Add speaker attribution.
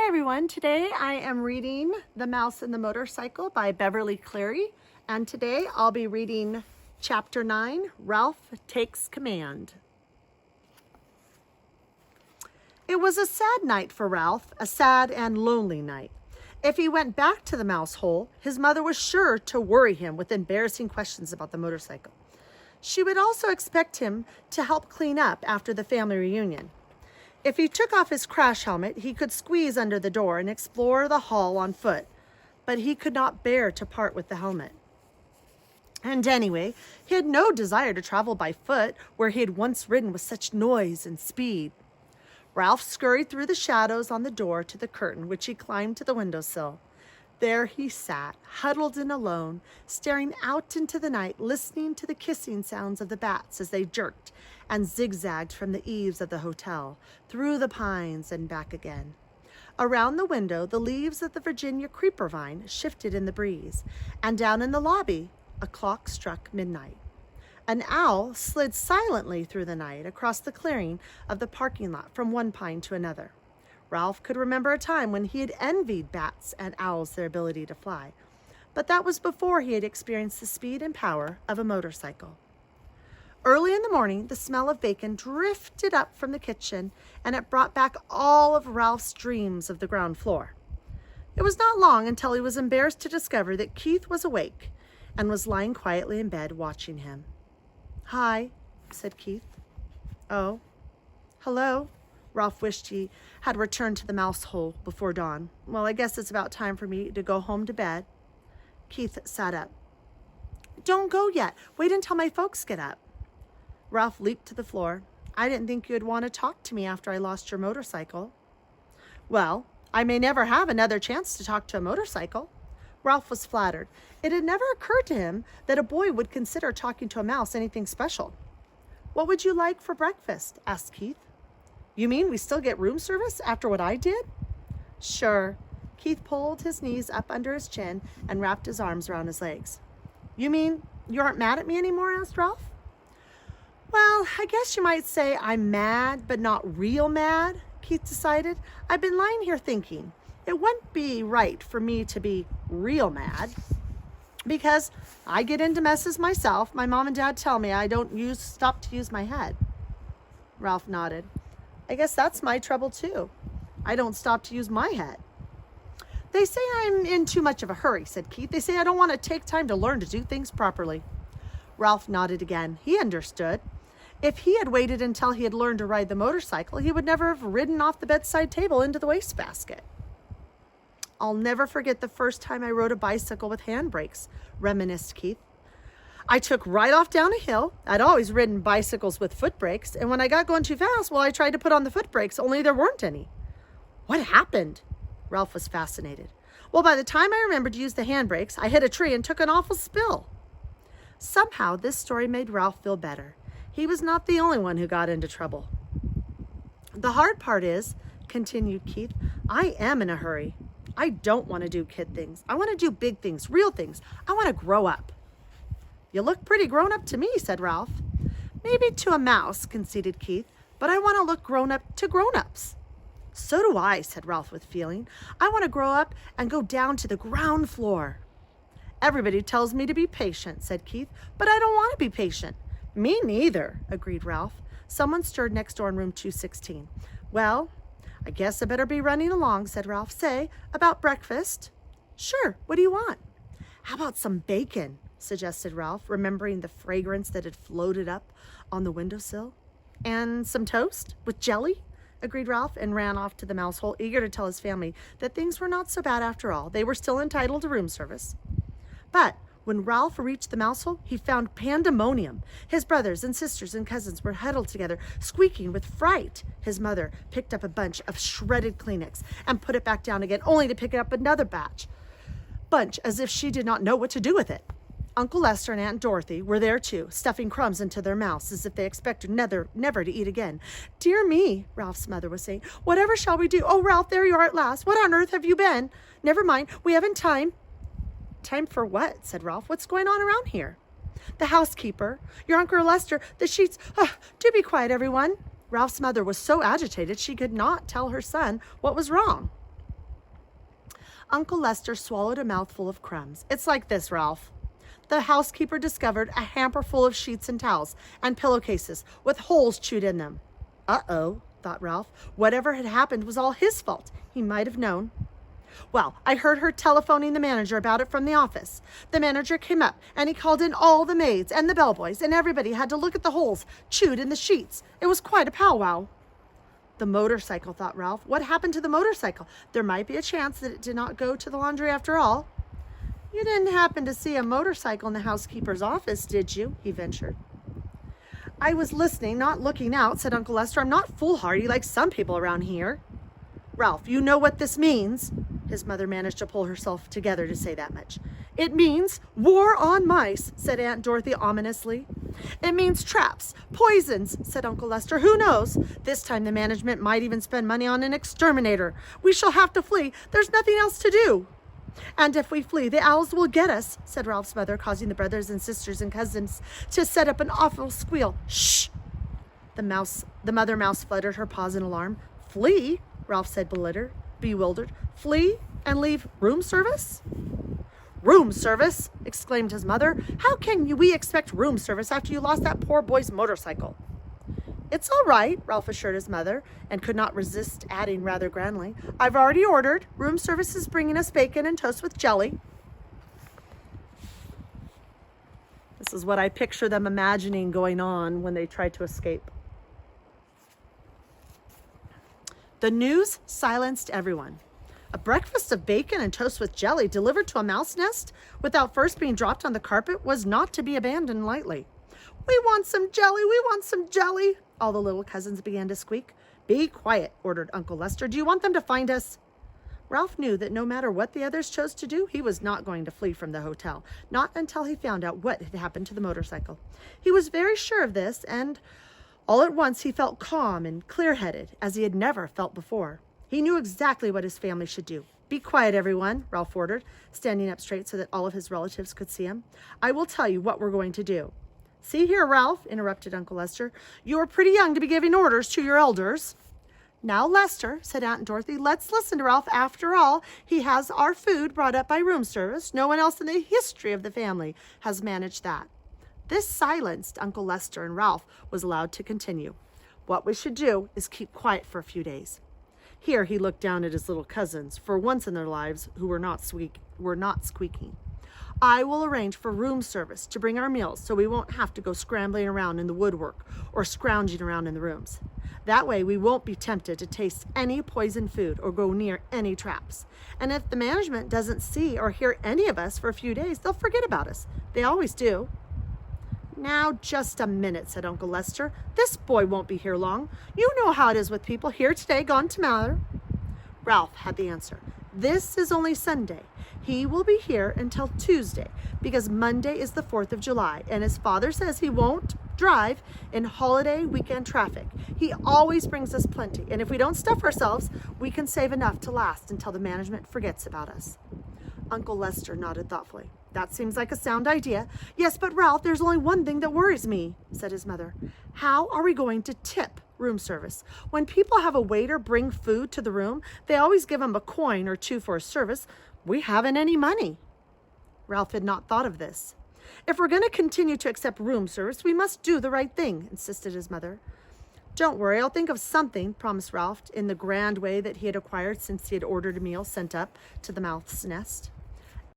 Speaker 1: Hi everyone, today I am reading The Mouse and the Motorcycle by Beverly Cleary, and today I'll be reading Chapter 9, Ralph Takes Command. It was a sad night for Ralph, a sad and lonely night. If he went back to the mouse hole, his mother was sure to worry him with embarrassing questions about the motorcycle. She would also expect him to help clean up after the family reunion. If he took off his crash helmet, he could squeeze under the door and explore the hall on foot, but he could not bear to part with the helmet. And anyway, he had no desire to travel by foot where he had once ridden with such noise and speed. Ralph scurried through the shadows on the door to the curtain, which he climbed to the windowsill. There he sat, huddled in alone, staring out into the night, listening to the kissing sounds of the bats as they jerked and zigzagged from the eaves of the hotel, through the pines and back again. Around the window, the leaves of the Virginia creeper vine shifted in the breeze, and down in the lobby, a clock struck midnight. An owl slid silently through the night across the clearing of the parking lot from one pine to another. Ralph could remember a time when he had envied bats and owls their ability to fly, but that was before he had experienced the speed and power of a motorcycle. Early in the morning, the smell of bacon drifted up from the kitchen, and it brought back all of Ralph's dreams of the ground floor. It was not long until he was embarrassed to discover that Keith was awake and was lying quietly in bed watching him. "Hi," said Keith. "Oh, hello." Ralph wished he had returned to the mouse hole before dawn. "Well, I guess it's about time for me to go home to bed." Keith sat up. "Don't go yet. Wait until my folks get up." Ralph leaped to the floor. "I didn't think you'd want to talk to me after I lost your motorcycle." "Well, I may never have another chance to talk to a motorcycle." Ralph was flattered. It had never occurred to him that a boy would consider talking to a mouse anything special. "What would you like for breakfast?" asked Keith. "You mean we still get room service after what I did?" "Sure." Keith pulled his knees up under his chin and wrapped his arms around his legs. "You mean you aren't mad at me anymore?" asked Ralph. "Well, I guess you might say I'm mad, but not real mad," Keith decided. "I've been lying here thinking. It wouldn't be right for me to be real mad, because I get into messes myself. My mom and dad tell me I don't stop to use my head." Ralph nodded. "I guess that's my trouble too. I don't stop to use my head." "They say I'm in too much of a hurry," said Keith. "They say I don't want to take time to learn to do things properly." Ralph nodded again. He understood. If he had waited until he had learned to ride the motorcycle, he would never have ridden off the bedside table into the wastebasket. "I'll never forget the first time I rode a bicycle with handbrakes," reminisced Keith. "I took right off down a hill. I'd always ridden bicycles with foot brakes, and when I got going too fast, well, I tried to put on the foot brakes, only there weren't any." "What happened?" Ralph was fascinated. "Well, by the time I remembered to use the handbrakes, I hit a tree and took an awful spill." Somehow, this story made Ralph feel better. He was not the only one who got into trouble. "The hard part is," continued Keith, "I am in a hurry. I don't want to do kid things. I want to do big things, real things. I want to grow up." "You look pretty grown up to me," said Ralph. "Maybe to a mouse," conceded Keith, "but I want to look grown up to grown-ups." "So do I," said Ralph with feeling. "I want to grow up and go down to the ground floor." "Everybody tells me to be patient," said Keith, "but I don't want to be patient." "Me neither," agreed Ralph. Someone stirred next door in room 216. "Well, I guess I better be running along," said Ralph. "Say, about breakfast?" "Sure, what do you want?" "How about some bacon?" suggested Ralph, remembering the fragrance that had floated up on the windowsill. "And some toast with jelly?" agreed Ralph, and ran off to the mouse hole, eager to tell his family that things were not so bad after all. They were still entitled to room service. But when Ralph reached the mouse hole, he found pandemonium. His brothers and sisters and cousins were huddled together, squeaking with fright. His mother picked up a bunch of shredded Kleenex and put it back down again, only to pick up another bunch as if she did not know what to do with it. Uncle Lester and Aunt Dorothy were there too, stuffing crumbs into their mouths as if they expected never to eat again. "Dear me," Ralph's mother was saying, "whatever shall we do? Oh, Ralph, there you are at last. What on earth have you been?" "Never mind, we haven't time." "Time for what?" said Ralph. "What's going on around here?" "The housekeeper, your Uncle Lester, the sheets." Do be quiet, everyone." Ralph's mother was so agitated she could not tell her son what was wrong. Uncle Lester swallowed a mouthful of crumbs. It's like this, Ralph. The housekeeper discovered a hamper full of sheets and towels and pillowcases with holes chewed in them. Uh-oh, thought Ralph. Whatever had happened was all his fault. He might have known. Well, I heard her telephoning the manager about it from the office. The manager came up and he called in all the maids and the bellboys, and everybody had to look at the holes chewed in the sheets. It was quite a powwow. The motorcycle, thought Ralph. What happened to the motorcycle? There might be a chance that it did not go to the laundry after all. You didn't happen to see a motorcycle in the housekeeper's office, did you? He ventured. I was listening, not looking out, said Uncle Lester. I'm not foolhardy like some people around here. Ralph, you know what this means. His mother managed to pull herself together to say that much. It means war on mice, said Aunt Dorothy ominously. It means traps, poisons, said Uncle Lester. Who knows? This time the management might even spend money on an exterminator. We shall have to flee. There's nothing else to do. And if we flee, the owls will get us, said Ralph's mother, causing the brothers and sisters and cousins to set up an awful squeal. Shh! The mother mouse fluttered her paws in alarm. Flee? Ralph said, bewildered. Flee and leave room service? Room service? Exclaimed his mother. How can we expect room service after you lost that poor boy's motorcycle? It's all right, Ralph assured his mother, and could not resist adding rather grandly, I've already ordered. Room service is bringing us bacon and toast with jelly. This is what I picture them imagining going on when they tried to escape. The news silenced everyone. A breakfast of bacon and toast with jelly delivered to a mouse nest without first being dropped on the carpet was not to be abandoned lightly. We want some jelly, we want some jelly, all the little cousins began to squeak. Be quiet, ordered Uncle Lester. Do you want them to find us? Ralph knew that no matter what the others chose to do, he was not going to flee from the hotel, not until he found out what had happened to the motorcycle. He was very sure of this, and all at once he felt calm and clear-headed, as he had never felt before. He knew exactly what his family should do. Be quiet, everyone, Ralph ordered, standing up straight so that all of his relatives could see him. I will tell you what we're going to do. See here, Ralph, interrupted Uncle Lester. You are pretty young to be giving orders to your elders. Now, Lester, said Aunt Dorothy, let's listen to Ralph. After all, he has our food brought up by room service. No one else in the history of the family has managed that. This silenced Uncle Lester, and Ralph was allowed to continue. What we should do is keep quiet for a few days. Here he looked down at his little cousins, for once in their lives, who were not squeaking. I will arrange for room service to bring our meals so we won't have to go scrambling around in the woodwork or scrounging around in the rooms. That way we won't be tempted to taste any poisoned food or go near any traps. And if the management doesn't see or hear any of us for a few days, they'll forget about us. They always do. Now, just a minute, said Uncle Lester. This boy won't be here long. You know how it is with people here today, gone tomorrow. Ralph had the answer. This is only Sunday. He will be here until Tuesday because Monday is the 4th of July, and his father says he won't drive in holiday weekend traffic. He always brings us plenty, and if we don't stuff ourselves, we can save enough to last until the management forgets about us. Uncle Lester nodded thoughtfully. That seems like a sound idea. Yes, but Ralph, there's only one thing that worries me, said his mother. How are we going to tip room service? When people have a waiter bring food to the room, they always give him a coin or two for a service. We haven't any money. Ralph had not thought of this. If we're going to continue to accept room service, we must do the right thing, insisted his mother. Don't worry, I'll think of something, promised Ralph, in the grand way that he had acquired since he had ordered a meal sent up to the mouse nest.